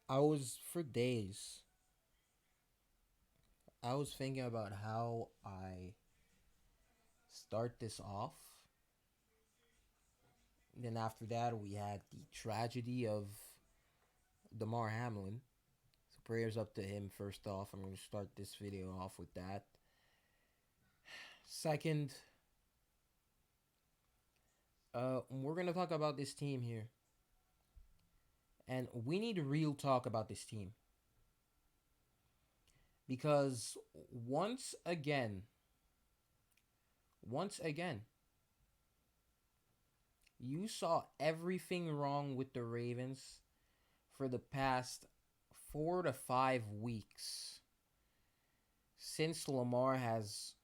I was for days. I was thinking about how I start this off. Then after that, we had the tragedy of Damar Hamlin. So prayers up to him. First off, I'm going to start this video off with that. Second, we're going to talk about this team here, and we need real talk about this team because once again, once again, you saw everything wrong with the Ravens for the past 4 to 5 weeks since Lamar has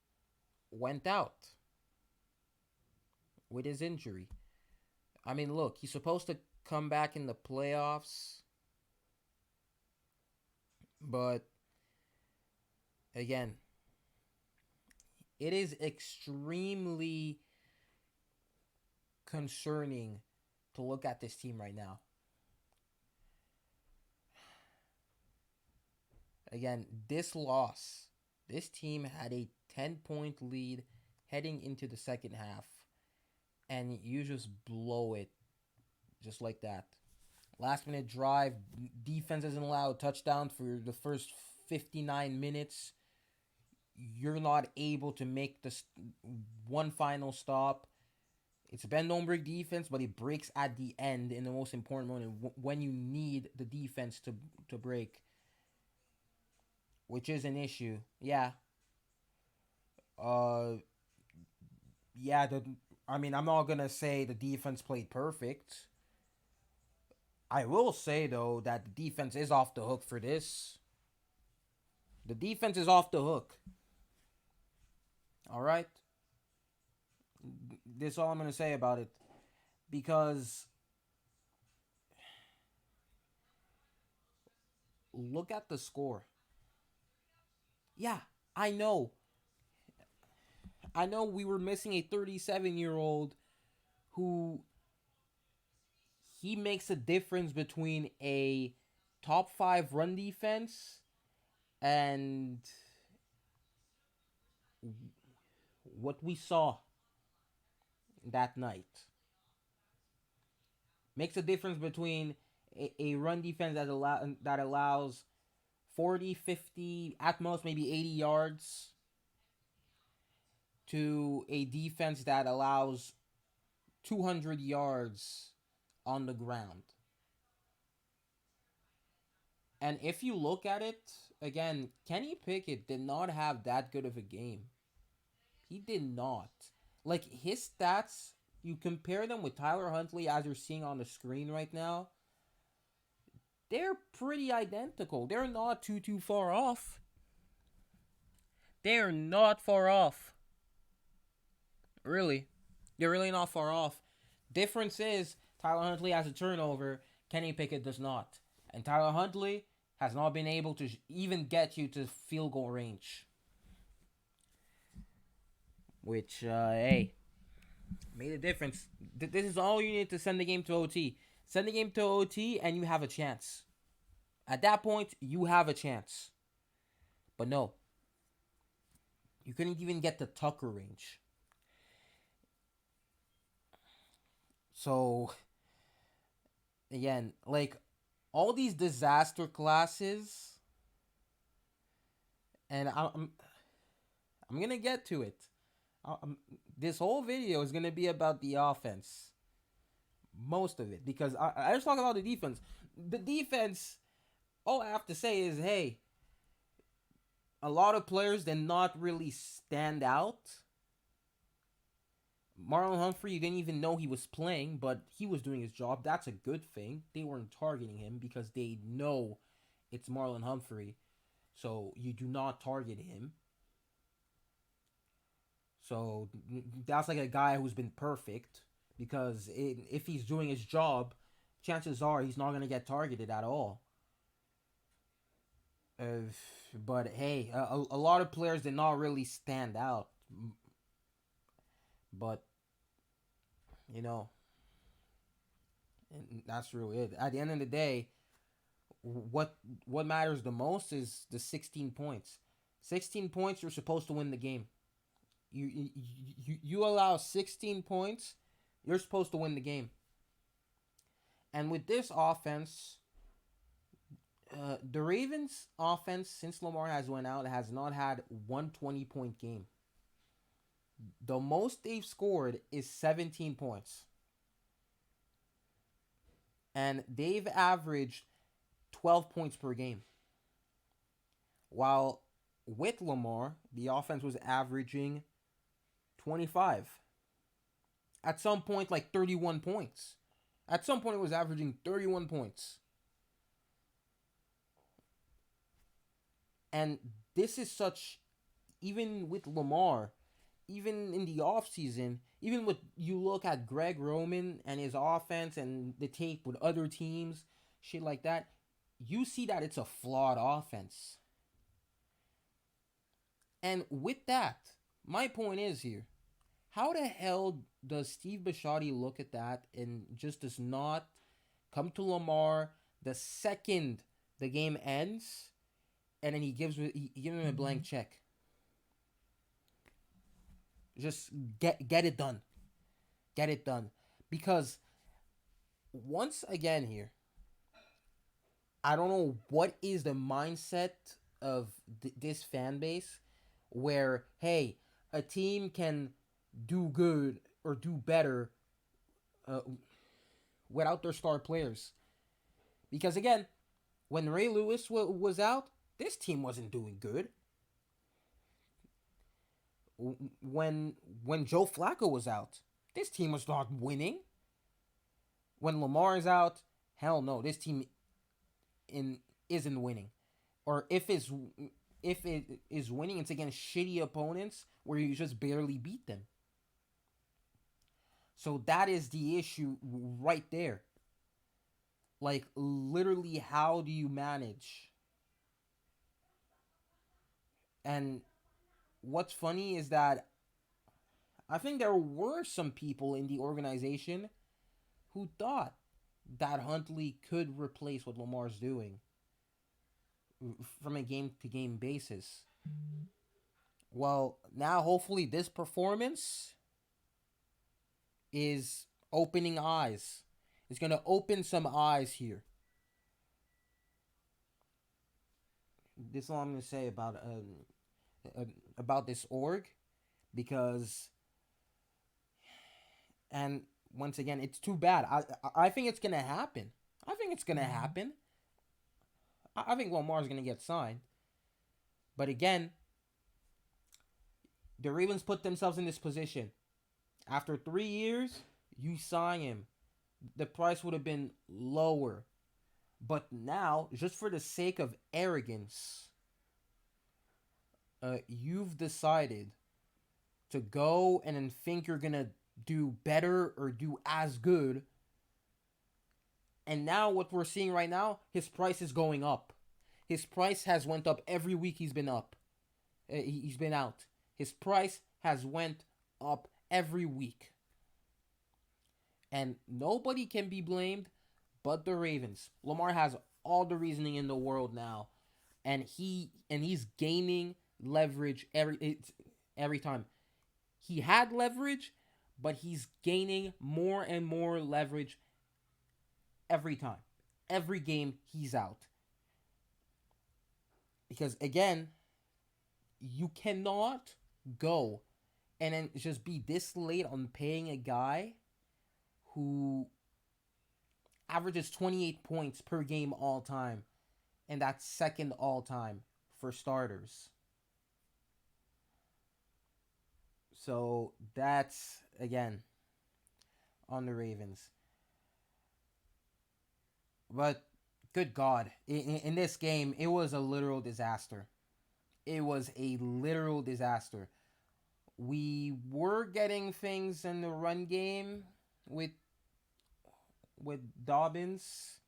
went out with his injury. I mean, look, he's supposed to come back in the playoffs, but again, it is extremely concerning to look at this team right now. Again, this loss, this team had a 10-point lead heading into the second half, and you just blow it just like that. Last minute drive, defense isn't allowed touchdown for the first 59 minutes. You're not able to make this one final stop. It's a bend don't break defense, but it breaks at the end in the most important moment when you need the defense to break, which is an issue. Yeah. Uh yeah, I mean, I'm not going to say the defense played perfect. I will say though that the defense is off the hook for this. The defense is off the hook. All right? This is all I'm going to say about it because look at the score. Yeah, I know. I know we were missing a 37-year-old who he makes a difference between a top 5 run defense and what we saw that night. Makes a difference between a run defense that allows 40, 50, at most maybe 80 yards to a defense that allows 200 yards on the ground. And if you look at it, again, Kenny Pickett did not have that good of a game. He did not. Like, his stats, you compare them with Tyler Huntley as you're seeing on the screen right now, they're pretty identical. They're not too far off. They're not far off. Really. They're really not far off. Difference is Tyler Huntley has a turnover, Kenny Pickett does not. And Tyler Huntley has not been able to even get you to field goal range. Which, hey, made a difference. This is all you need to send the game to OT. Send the game to OT and you have a chance. At that point, you have a chance. But no, you couldn't even get the Tucker range. So, again, like, all these disaster classes, and I'm gonna get to it. This whole video is gonna be about the offense, most of it, because I just talk about the defense. The defense, all I have to say is, hey, a lot of players did not really stand out. Marlon Humphrey, you didn't even know he was playing, but he was doing his job. That's a good thing. They weren't targeting him because they know it's Marlon Humphrey. So you do not target him. So that's like a guy who's been perfect because if he's doing his job, chances are he's not going to get targeted at all. Uh, but hey, a lot of players did not really stand out. But, you know, and that's really it. At the end of the day, what matters the most is the 16 points. 16 points, you're supposed to win the game. You allow 16 points, you're supposed to win the game. And with this offense, the Ravens' offense since Lamar has went out has not had one 20-point game. The most they've scored is 17 points. And they've averaged 12 points per game. While with Lamar, the offense was averaging 25. At some point, like 31 points. At some point, it was averaging 31 points. And this is such, even with Lamar, even in the offseason, even with you look at Greg Roman and his offense and the tape with other teams, shit like that, you see that it's a flawed offense. And with that, my point is here, how the hell does Steve Bisciotti look at that and just does not come to Lamar the second the game ends, and then he gives him a blank check? Just get it done. Get it done. Because once again here, I don't know what is the mindset of this fan base where, hey, a team can do good or do better uh, without their star players. Because again, when Ray Lewis was out, this team wasn't doing good. When Joe Flacco was out, this team was not winning. When Lamar is out, hell no, this team isn't winning. Or if it is winning, it's against shitty opponents where you just barely beat them. So that is the issue right there. Like, literally, how do you manage? And what's funny is that I think there were some people in the organization who thought that Huntley could replace what Lamar's doing from a game to game basis. Well, now hopefully this performance is opening eyes. It's going to open some eyes here. This is all I'm going to say about this org, because, and once again, it's too bad. I think it's going to happen. I think it's going to happen. I think Lamar's going to get signed. But again, the Ravens put themselves in this position. After 3 years, you sign him. The price would have been lower. But now, just for the sake of arrogance, you've decided to go and then think you're going to do better or do as good. And now what we're seeing right now, his price is going up. His price has went up every week he's been up. He's been out. His price has went up every week. And nobody can be blamed but the Ravens. Lamar has all the reasoning in the world now. And he's gaining leverage every time. He had leverage, but he's gaining more and more leverage every time. Every game he's out. Because again, you cannot go and then just be this late on paying a guy who averages 28 points per game all time, and that's second all time for starters. So that's, again, on the Ravens. But good God, in this game, it was a literal disaster. It was a literal disaster. We were getting things in the run game with Dobbins.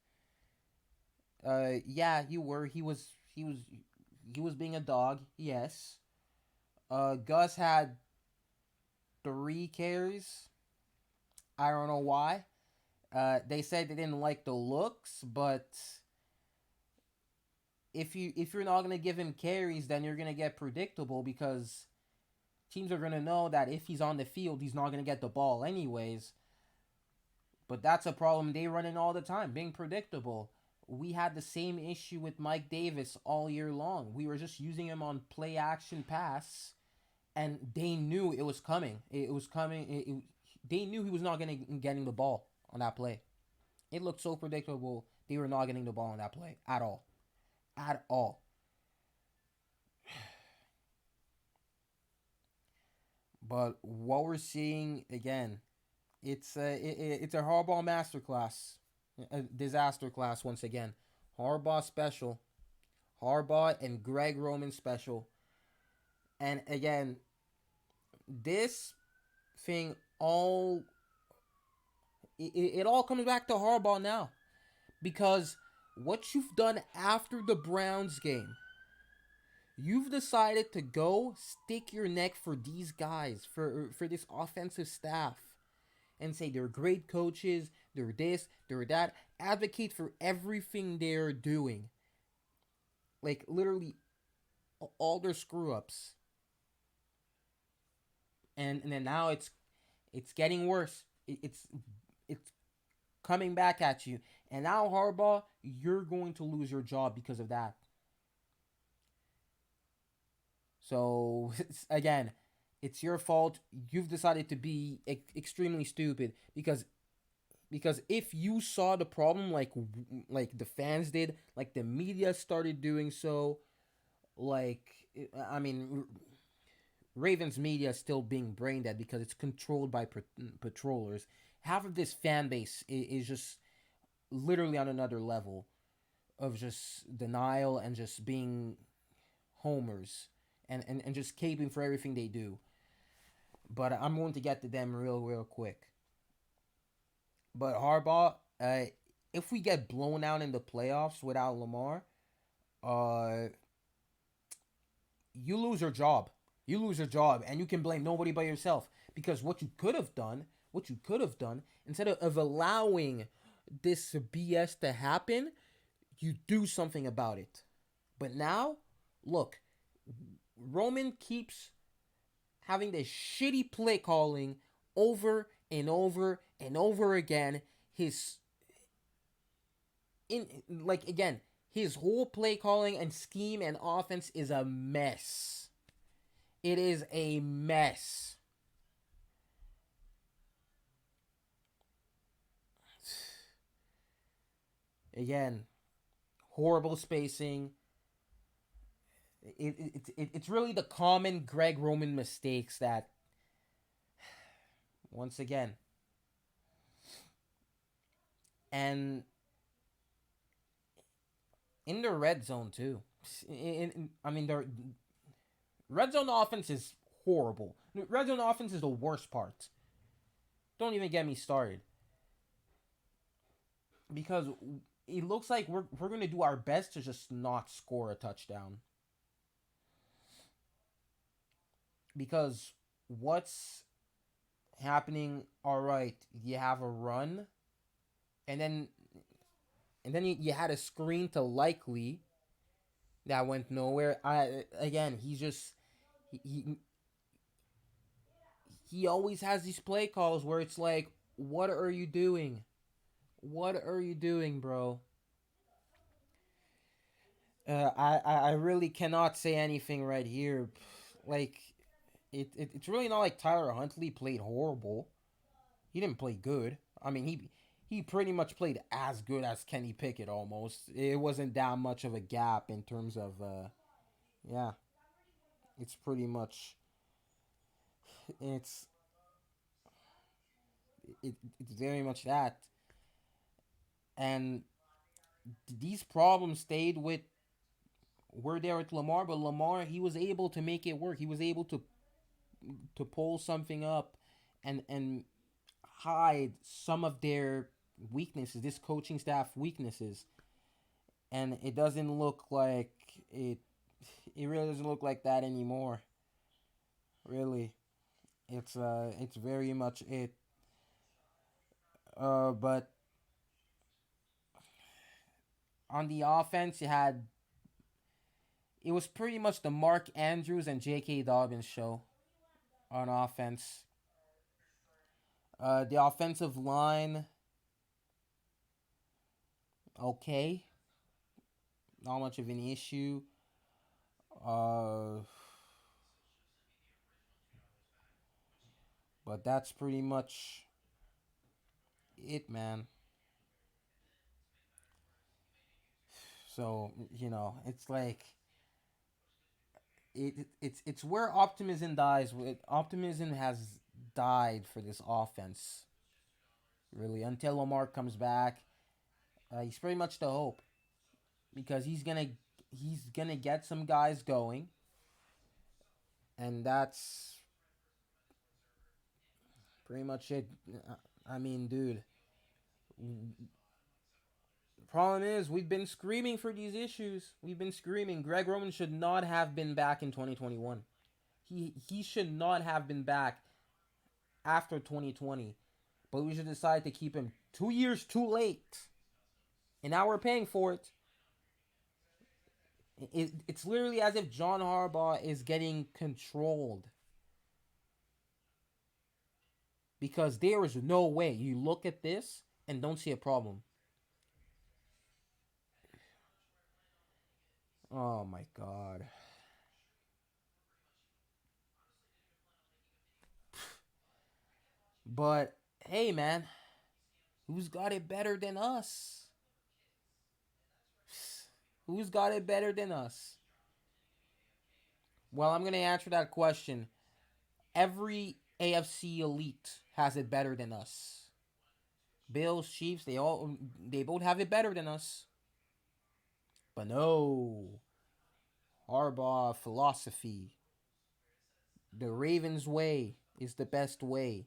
Yeah, you were. He was being a dog. Yes. Gus had 3 carries. I don't know why. They said they didn't like the looks, but if you're not gonna give him carries, then you're gonna get predictable because teams are gonna know that if he's on the field, he's not gonna get the ball anyways. But that's a problem they run in all the time, being predictable. We had the same issue with Mike Davis all year long. We were just using him on play action pass, and they knew it was coming. It was coming. They knew he was not getting the ball on that play. It looked so predictable. They were not getting the ball on that play at all, at all. But what we're seeing again, it's a Harbaugh masterclass, a disaster class once again. Harbaugh special, Harbaugh and Greg Roman special, and again, this thing all it all comes back to Harbaugh now because what you've done after the Browns game, you've decided to go stick your neck for these guys, for this offensive staff, and say they're great coaches, they're this, they're that. Advocate for everything they're doing. Like literally all their screw ups. And then now it's getting worse. It's coming back at you. And now Harbaugh, you're going to lose your job because of that. So again, it's your fault. You've decided to be extremely stupid because if you saw the problem like the fans did, like the media started doing so, like I mean, Ravens media is still being brain dead because it's controlled by patrollers. Half of this fan base is just literally on another level of just denial and just being homers and just caping for everything they do. But I'm going to get to them real quick. But Harbaugh, if we get blown out in the playoffs without Lamar, uh, you lose your job. You lose your job, and you can blame nobody but yourself because what you could have done, instead of allowing this BS to happen, you do something about it. But now, look, Roman keeps having this shitty play calling over and over and over again. His in like again, his whole play calling and scheme and offense is a mess. It is a mess. Again, horrible spacing. It's really the common Greg Roman mistakes that, once again, and in the red zone too. I mean, the red zone offense is horrible. The red zone offense is the worst part. Don't even get me started because it looks like we're gonna do our best to just not score a touchdown because what's happening? All right, you have a run, and then you had a screen to Likely that went nowhere. I again, he's just he he always has these play calls where it's like, what are you doing? What are you doing, bro? I really cannot say anything right here. Like, it's really not like Tyler Huntley played horrible. He didn't play good. I mean, he pretty much played as good as Kenny Pickett almost. It wasn't that much of a gap in terms of yeah. It's pretty much it's it's very much that. And these problems stayed with were there with Lamar, but Lamar he was able to make it work. He was able to pull something up and hide some of their weaknesses, this coaching staff weaknesses. And it doesn't look like it it really doesn't look like that anymore. Really. It's very much it. But on the offense you had It was pretty much the Mark Andrews and J.K. Dobbins show on offense. The offensive line, okay, not much of an issue. Uh, but that's pretty much it, man. So it's like it's where optimism dies. Optimism has died for this offense, really, until Lamar comes back. He's pretty much the hope because he's gonna get some guys going, and that's pretty much it. I mean, dude, the problem is we've been screaming for these issues. We've been screaming. Greg Roman should not have been back in 2021. He should not have been back after 2020. But we should decide to keep him 2 years too late. And now we're paying for it. It's literally as if John Harbaugh is getting controlled. Because there is no way you look at this and don't see a problem. Oh my god. But hey, man, who's got it better than us? Who's got it better than us? Well, I'm going to answer that question. Every AFC elite has it better than us. Bills, Chiefs, they both have it better than us. But no. Harbaugh philosophy. The Ravens way is the best way.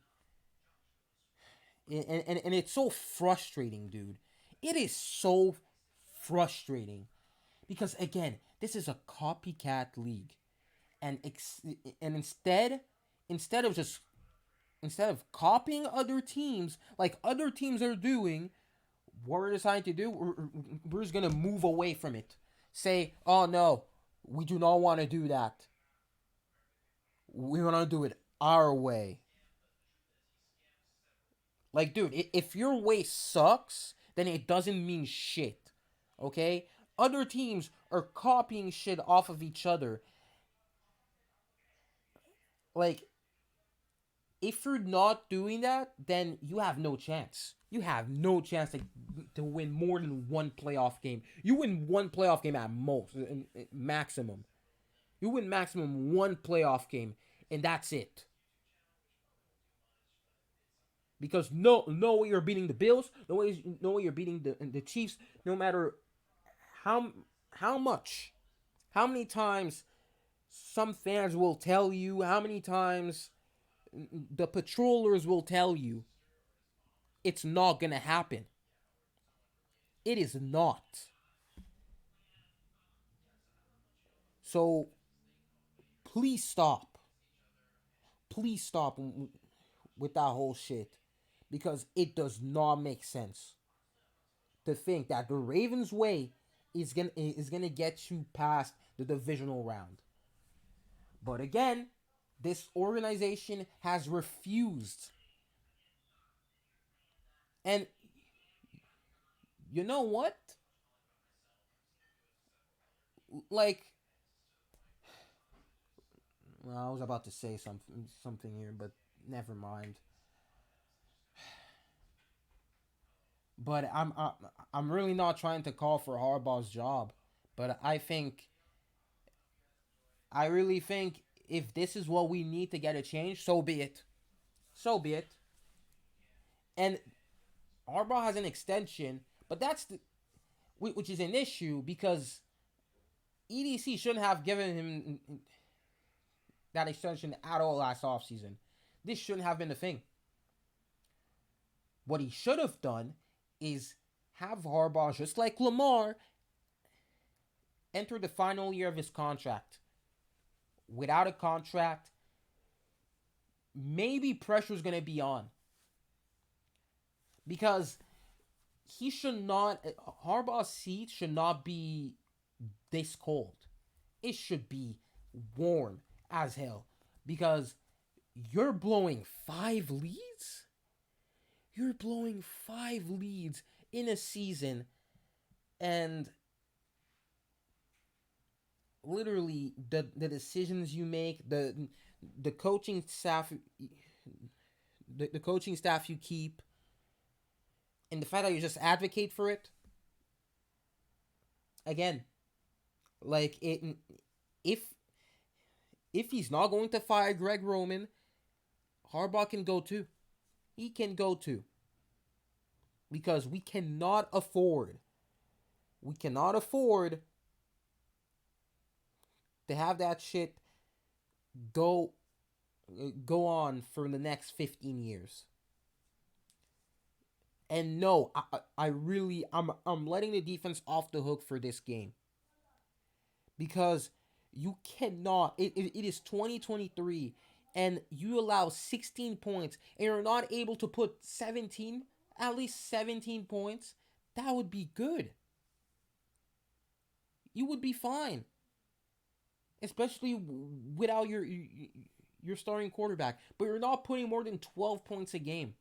And it's so frustrating, dude. It is so frustrating. Because again, this is a copycat league. And and instead of copying other teams like other teams are doing, what we're deciding to do, we're just gonna move away from it. Say, oh no, we do not want to do that. We want to do it our way. Like, dude, if your way sucks, then it doesn't mean shit. Okay? Other teams are copying shit off of each other. Like, if you're not doing that, then you have no chance. You have no chance to win more than one playoff game. You win one playoff game at most, maximum. You win maximum one playoff game, and that's it. Because no way you're beating the Bills, no way you're beating the Chiefs. No matter how how much, how many times some fans will tell you, how many times the patrollers will tell you, it's not gonna happen. It is not. So please stop. Please stop with that whole shit because it does not make sense to think that the Ravens way is gonna get you past the divisional round. But again, this organization has refused. And you know what? Like, well, I was about to say something here, but never mind. But I'm really not trying to call for Harbaugh's job, but I really think if this is what we need to get a change, so be it. So be it. And Harbaugh has an extension, but which is an issue because EDC shouldn't have given him that extension at all last offseason. This shouldn't have been the thing. What he should have done is have Harbaugh, just like Lamar, enter the final year of his contract. Without a contract, maybe pressure's going to be on. Because Harbaugh's seat should not be this cold. it should be warm as hell because you're blowing 5 leads. You're blowing 5 leads in a season, and literally the decisions you make, the coaching staff, the coaching staff you keep, and the fact that you just advocate for it. Again, like it, if if he's not going to fire Greg Roman, Harbaugh can go too. He can go too because we cannot afford to have that shit go go on for the next 15 years. And no, I really I'm letting the defense off the hook for this game because you cannot. It is 2023, and you allow 16 points, and you're not able to put 17, at least 17 points. That would be good. You would be fine, especially without your starting quarterback. But you're not putting more than 12 points a game.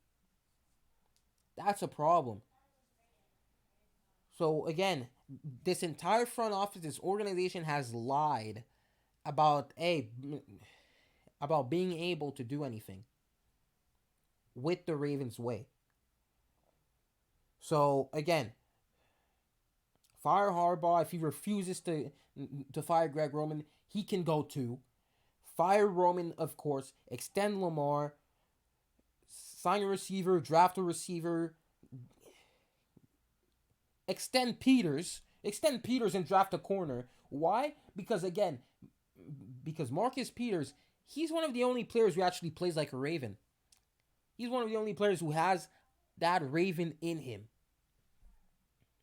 That's a problem. So again, this entire front office, this organization has lied about about being able to do anything with the Ravens way. So again, fire Harbaugh. If he refuses to fire Greg Roman, he can go too. Fire Roman, of course. Extend Lamar. Sign a receiver. Draft a receiver. Extend Peters. Extend Peters and draft a corner. Why? Because again, because Marcus Peters, he's one of the only players who actually plays like a Raven. He's one of the only players who has that Raven in him.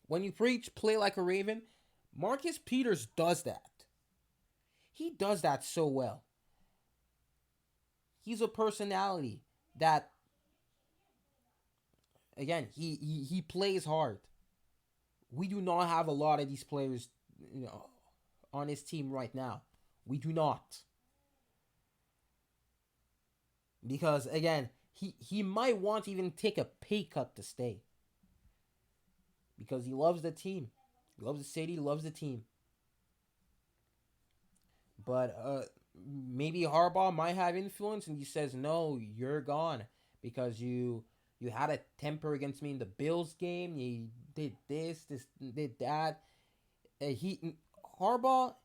When you preach play like a Raven, Marcus Peters does that. He does that so well. He's a personality that, again, he plays hard. We do not have a lot of these players, on his team right now. We do not. Because again, he might want to even take a pay cut to stay. Because he loves the team. He loves the city, he loves the team. But maybe Harbaugh might have influence and he says, "No, you're gone because you had a temper against me in the Bills game. You did this did that." He Harbaugh,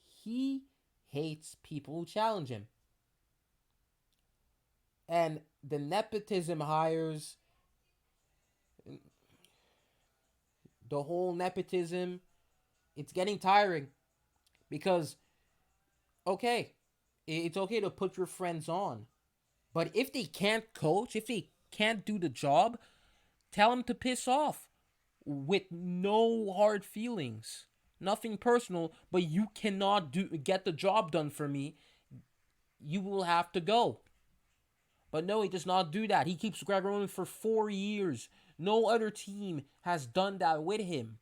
he hates people who challenge him. And the nepotism hires, the whole nepotism, it's getting tiring because okay, it's okay to put your friends on, but if they can't coach, if they can't do the job, tell them to piss off with no hard feelings. Nothing personal, but you cannot get the job done for me. You will have to go. But no, he does not do that. He keeps Greg Roman for 4 years. No other team has done that with him.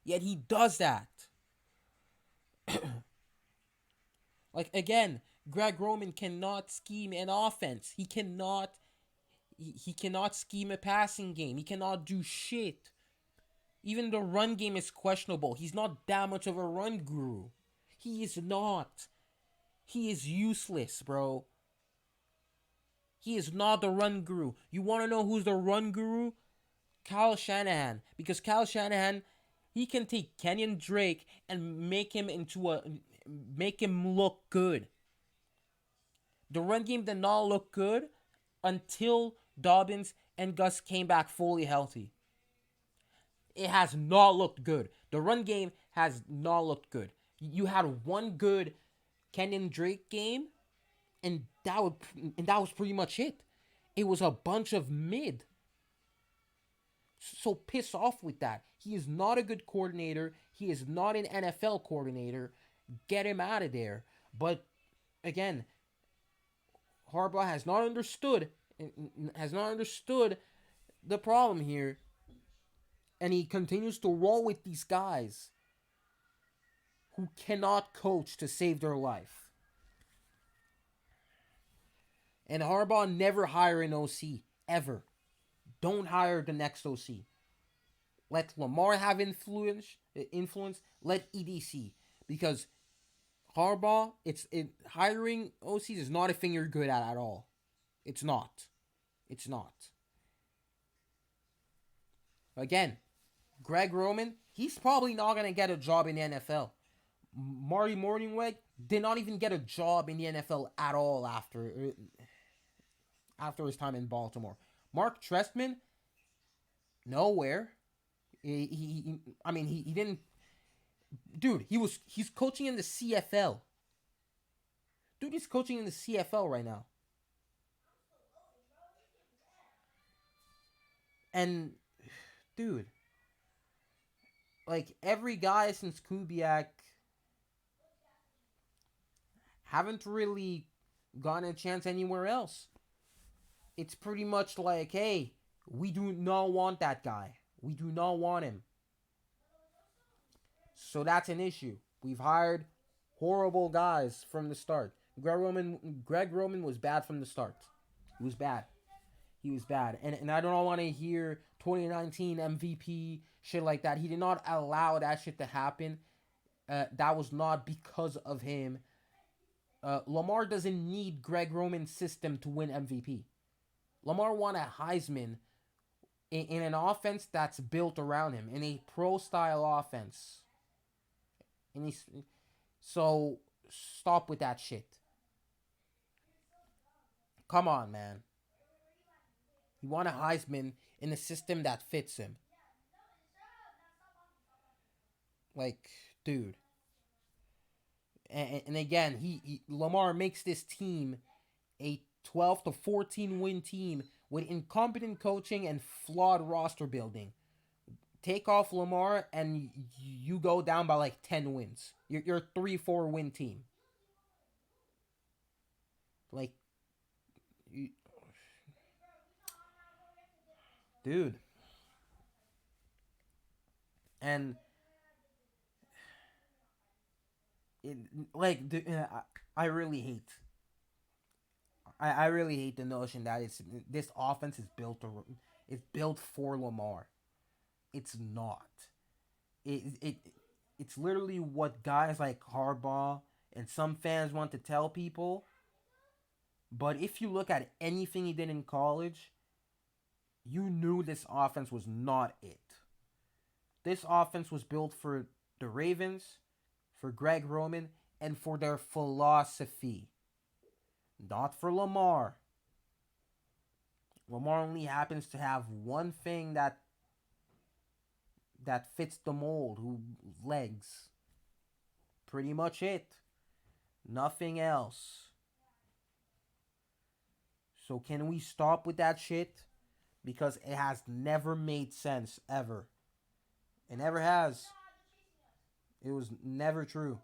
Yet he does that. Like again, Greg Roman cannot scheme an offense. He cannot scheme a passing game. He cannot do shit. Even the run game is questionable. He's not that much of a run guru. He is not. He is useless, bro. He is not the run guru. You want to know who's the run guru? Kyle Shanahan. Because Kyle Shanahan, he can take Kenyon Drake and make him look good. The run game did not look good until Dobbins and Gus came back fully healthy. It has not looked good. The run game has not looked good. You had one good Kenyon Drake game, and that was pretty much it. It was a bunch of mid. So piss off with that. He is not a good coordinator. He is not an NFL coordinator. Get him out of there. But again, Harbaugh has not understood the problem here, and he continues to roll with these guys. who cannot coach to save their life. And Harbaugh never hire an OC ever. Don't hire the next OC. Let Lamar have influence. Let EDC, because Harbaugh, hiring OCs is not a thing you're good at all. It's not. It's not. Again, Greg Roman, he's probably not gonna get a job in the NFL. Marty Morningweg did not even get a job in the NFL at all after his time in Baltimore. Mark Trestman, nowhere. He didn't. Dude, he's coaching in the CFL. Dude, he's coaching in the CFL right now. And dude, like every guy since Kubiak haven't really gotten a chance anywhere else. It's pretty much like, hey, we do not want that guy. We do not want him. So that's an issue. We've hired horrible guys from the start. Greg Roman was bad from the start. He was bad. He was bad. And I don't want to hear 2019 MVP shit like that. He did not allow that shit to happen. That was not because of him. Lamar doesn't need Greg Roman's system to win MVP. Lamar won a Heisman in an offense that's built around him, in a pro style offense. So stop with that shit. Come on, man. He won a Heisman in a system that fits him. Like, dude. And again, Lamar makes this team a 12 to 14 win team with incompetent coaching and flawed roster building. Take off Lamar and you go down by like 10 wins. You're a 3-4 win team. Like, dude. And it, like, I really hate. I really hate the notion that this offense is built for Lamar. It's not. It's literally what guys like Harbaugh and some fans want to tell people. But if you look at anything he did in college, you knew this offense was not it. This offense was built for the Ravens, for Greg Roman, and for their philosophy. Not for Lamar. Lamar only happens to have one thing that fits the mold, who legs. Pretty much it. Nothing else. So can we stop with that shit? Because it has never made sense, ever. It never has. It was never true.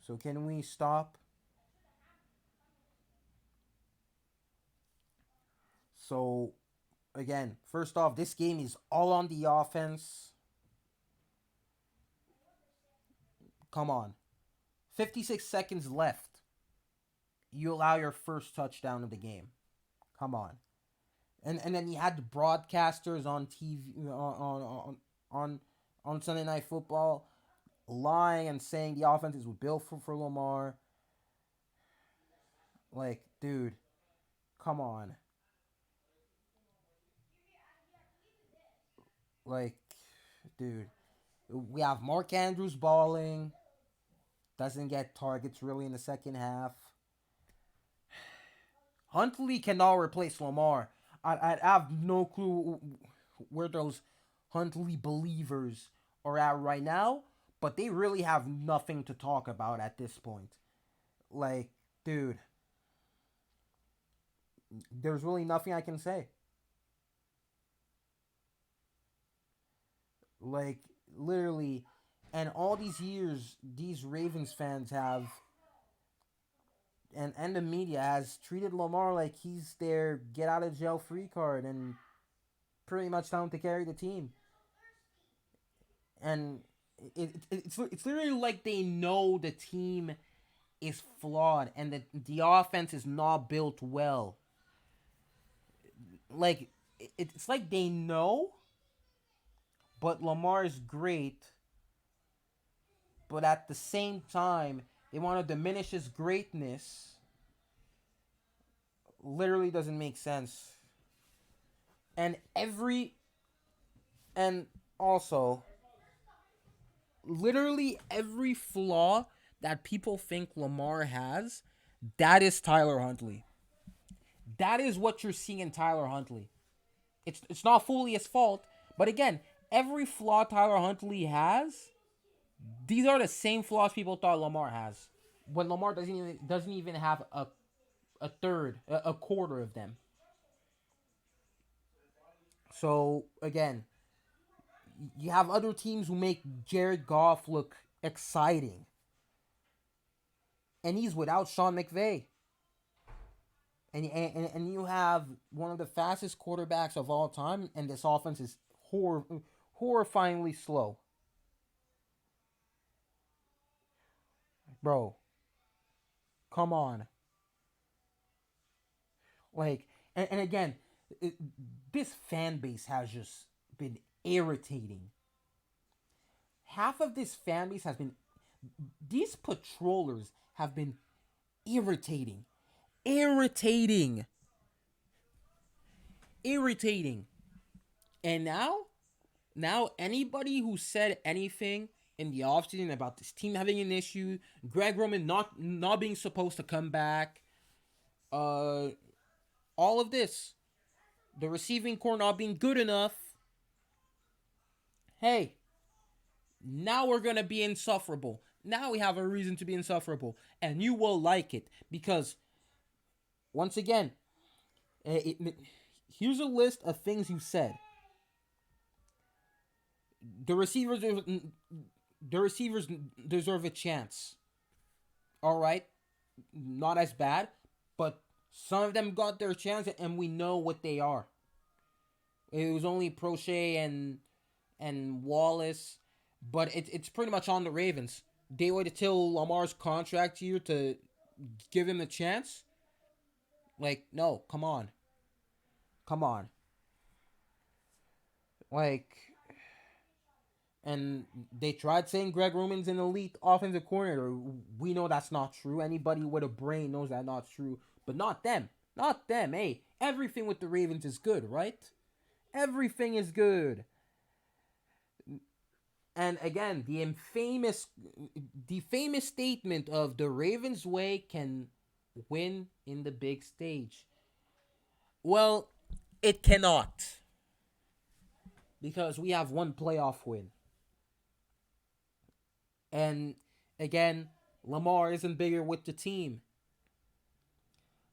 So can we stop? So, again, first off, this game is all on the offense. Come on. 56 seconds left. You allow your first touchdown of the game. Come on. And then you had the broadcasters on TV on Sunday Night Football lying and saying the offense is built for Lamar. Like, dude, come on. Like, dude, we have Mark Andrews balling. Doesn't get targets really in the second half. Huntley cannot replace Lamar. I have no clue where those Huntley believers are at right now, but they really have nothing to talk about at this point. Like, dude, there's really nothing I can say. Like, literally, and all these years, these Ravens fans have, and the media has treated Lamar like he's their get out of jail free card and pretty much tell him to carry the team. And It's literally like they know the team is flawed and that the offense is not built well. Like it's like they know, but Lamar is great, but at the same time they want to diminish his greatness. Literally doesn't make sense. And every and also literally every flaw that people think Lamar has, that is Tyler Huntley. That is what you're seeing in Tyler Huntley. It's not fully his fault, but again, every flaw Tyler Huntley has, these are the same flaws people thought Lamar has. When Lamar doesn't even have a quarter of them. So again, you have other teams who make Jared Goff look exciting, and he's without Sean McVay. And you have one of the fastest quarterbacks of all time, and this offense is horrifyingly slow, bro. Come on, like, and again, it, this fan base has just been irritating. Half of this fan base has been these patrollers have been irritating, irritating, irritating, and now anybody who said anything in the offseason about this team having an issue, Greg Roman not being supposed to come back, uh, all of this, the receiving core not being good enough. Hey, now we're gonna be insufferable. Now we have a reason to be insufferable, and you will like it because once again, here's a list of things you said. The receivers, the receivers deserve a chance. All right, not as bad, but some of them got their chance, and we know what they are. It was only Prochet and Wallace, but it's pretty much on the Ravens. They waited till Lamar's contract year to give him a chance. Like, no, come on, come on. Like, and they tried saying Greg Roman's an elite offensive coordinator. We know that's not true. Anybody with a brain knows that's not true. But not them. Not them. Hey, everything with the Ravens is good, right? Everything is good. And again, the famous statement of the Ravens way can win in the big stage. Well, it cannot because we have one playoff win. And again, Lamar isn't bigger with the team.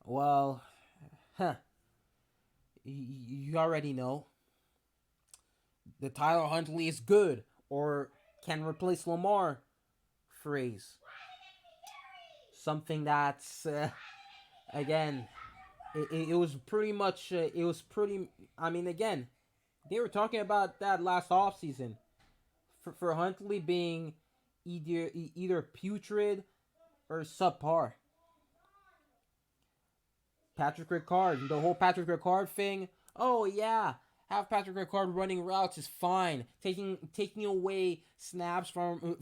Well, huh. You already know. The Tyler Huntley is good or can replace Lamar phrase. Something that's, again, it was pretty much, I mean, again, they were talking about that last offseason. For Huntley being either putrid or subpar. Patrick Ricard, the whole Patrick Ricard thing. Oh yeah, have Patrick Ricard running routes is fine. Taking away snaps from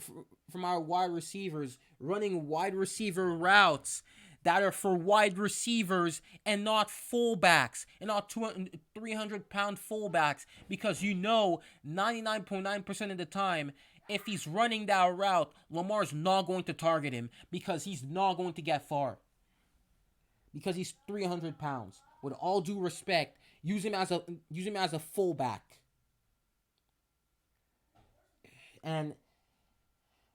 our wide receivers, running wide receiver routes that are for wide receivers and not fullbacks and not 300-pound fullbacks because 99.9% of the time if he's running that route, Lamar's not going to target him because he's not going to get far. Because he's 300 pounds. With all due respect, use him as a fullback. And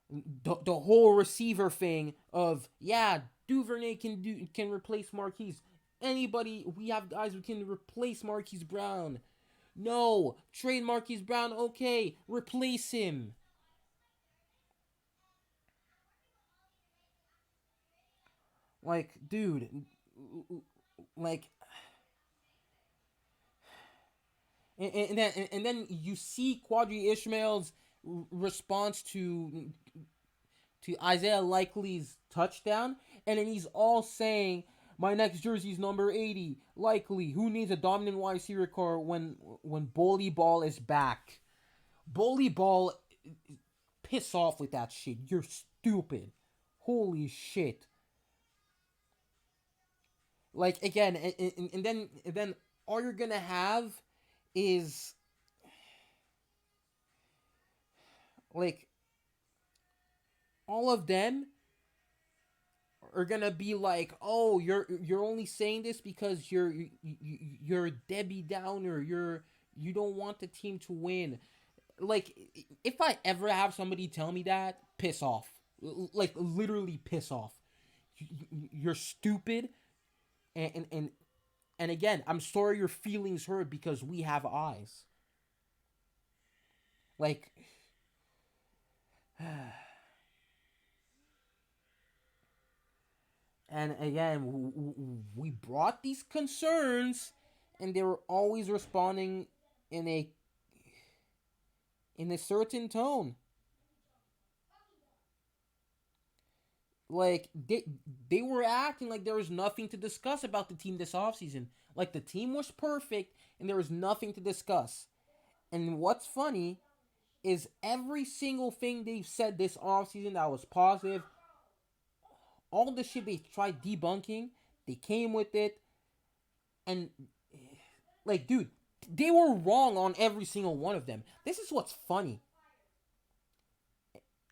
the whole receiver thing of Duvernay can replace Marquise. We have guys who can replace Marquise Brown. No, trade Marquise Brown. Okay, replace him. Like, dude, like, and then you see Quadri Ishmael's response to Isaiah Likely's touchdown, and then he's all saying, "My next jersey is number 80, Likely. Who needs a dominant wide receiver core when Bully Ball is back? Bully Ball, piss off with that shit. You're stupid. Holy shit." Like again, and then all you're gonna have is like all of them are gonna be like, "Oh, you're only saying this because you're a Debbie Downer. You don't want the team to win." Like, if I ever have somebody tell me that, piss off. Like literally piss off. You're stupid, and and again, I'm sorry your feelings hurt because we have eyes. Like, and again, we brought these concerns, and they were always responding in a certain tone. Like they were acting like there was nothing to discuss about the team this offseason. Like the team was perfect and there was nothing to discuss. And what's funny is every single thing they've said this offseason that was positive, all the shit they tried debunking, they came with it. And like, dude, they were wrong on every single one of them. This is what's funny.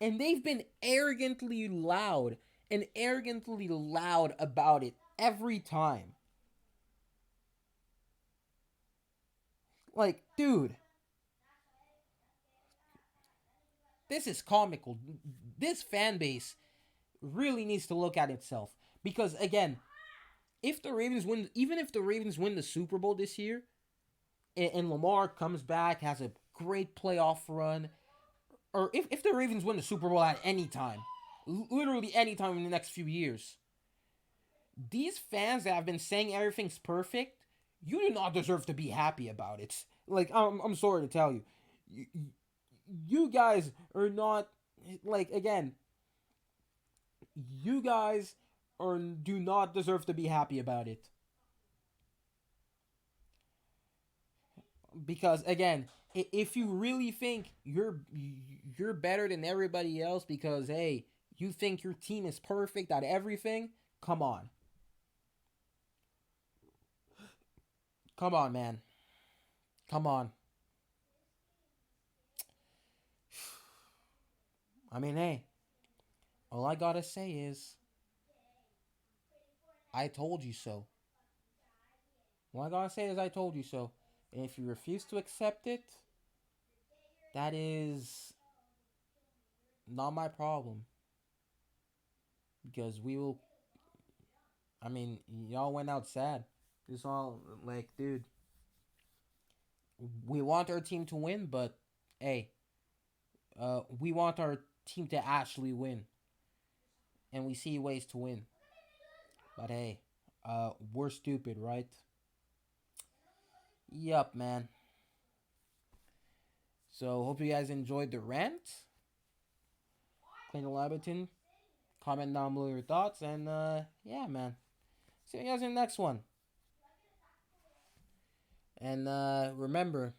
And they've been arrogantly loud about it every time. Like, dude, this is comical. This fan base really needs to look at itself because again, if the Ravens win, even if the Ravens win the Super Bowl this year, and Lamar comes back, has a great playoff run, or if the Ravens win the Super Bowl at any time, literally any time in the next few years, these fans that have been saying everything's perfect, you do not deserve to be happy about it. Like, I'm sorry to tell you, you, you guys are not, like, again, you guys are do not deserve to be happy about it. Because again, if you really think you're better than everybody else because hey, you think your team is perfect at everything, come on. Come on, man. Come on. I mean, hey, all I gotta say is I told you so. All I gotta say is I told you so. And if you refuse to accept it, that is not my problem. Because we will. I mean, y'all went out sad. It's all like, dude, we want our team to win, but hey, we want our team to actually win, and we see ways to win. But hey, we're stupid, right? Yup, man. So hope you guys enjoyed the rant. Clayton Laberton. Comment down below your thoughts, and yeah, man. See you guys in the next one. And remember,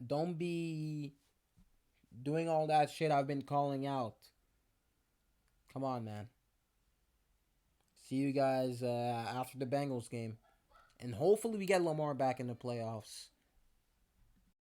don't be doing all that shit I've been calling out. Come on, man. See you guys after the Bengals game. And hopefully we get Lamar back in the playoffs.